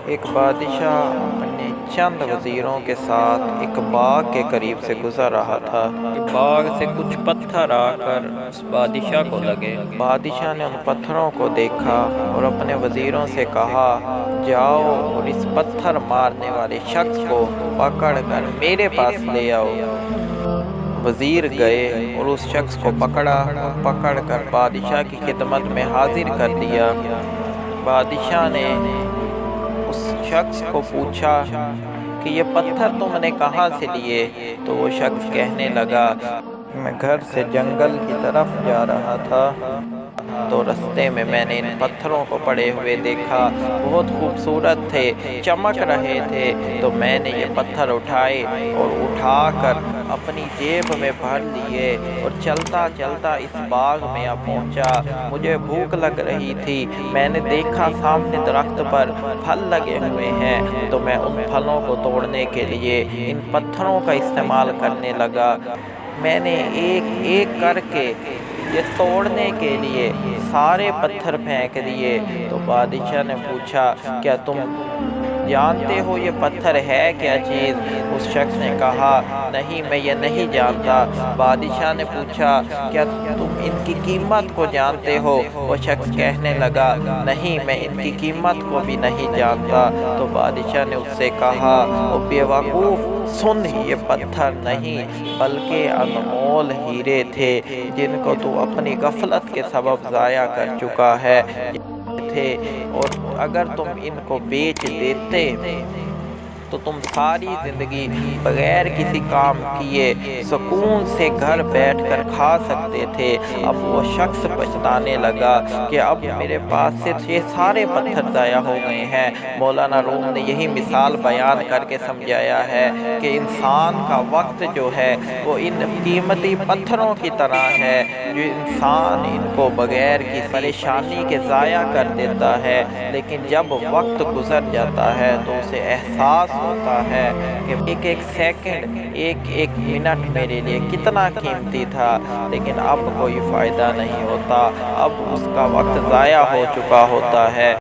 ایک بادشاہ اپنے چند وزیروں کے ساتھ ایک باغ کے قریب سے گزر رہا تھا۔ باغ سے کچھ پتھر آ کر اس بادشاہ کو لگے۔ بادشاہ نے ان پتھروں کو دیکھا اور اپنے وزیروں سے کہا، جاؤ اور اس پتھر مارنے والے شخص کو پکڑ کر میرے پاس لے آؤ۔ وزیر گئے اور اس شخص کو پکڑا اور پکڑ کر بادشاہ کی خدمت میں حاضر کر دیا۔ بادشاہ نے اس شخص کو پوچھا کہ یہ پتھر تم نے کہاں سے لیے؟ تو وہ شخص کہنے لگا، میں گھر سے جنگل کی طرف جا رہا تھا تو رستے میں میں نے ان پتھروں کو پڑے ہوئے دیکھا، بہت خوبصورت تھے، چمک رہے تھے، تو میں نے یہ پتھر اٹھائے اور اٹھا کر اپنی جیب میں بھر لیے اور چلتا چلتا اس باغ میں پہنچا۔ مجھے بھوک لگ رہی تھی، میں نے دیکھا سامنے درخت پر پھل لگے ہوئے ہیں، تو میں ان پھلوں کو توڑنے کے لیے ان پتھروں کا استعمال کرنے لگا۔ میں نے ایک ایک کر کے یہ توڑنے کے لیے سارے پتھر پھینک دیے۔ تو بادشاہ نے پوچھا، کیا تم جانتے ہو یہ پتھر ہے کیا چیز؟ اس شخص نے کہا، نہیں میں یہ نہیں جانتا۔ بادشاہ نے پوچھا، کیا تم ان کی قیمت کو جانتے ہو؟ وہ شخص کہنے لگا، نہیں میں ان کی قیمت کو بھی نہیں جانتا۔ تو بادشاہ نے اس سے کہا، او بے وقوف، سن، یہ پتھر نہیں بلکہ انمول ہیرے تھے جن کو تو اپنی غفلت کے سبب ضائع کر چکا ہے تھے، اور اگر تم ان کو بیچ دیتے تو تم ساری زندگی بغیر کسی کام کیے سکون سے گھر بیٹھ کر کھا سکتے تھے۔ اب وہ شخص پچھتانے لگا کہ اب میرے پاس سے یہ سارے پتھر ضائع ہو گئے ہیں۔ مولانا روم نے یہی مثال بیان کر کے سمجھایا ہے کہ انسان کا وقت جو ہے وہ ان قیمتی پتھروں کی طرح ہے، جو انسان ان کو بغیر کسی پریشانی کے ضائع کر دیتا ہے، لیکن جب وقت گزر جاتا ہے تو اسے احساس ہوتا ہے کہ ایک ایک سیکنڈ، ایک ایک منٹ میرے لیے کتنا قیمتی تھا، لیکن اب کوئی فائدہ نہیں ہوتا، اب اس کا وقت ضائع ہو چکا ہوتا ہے۔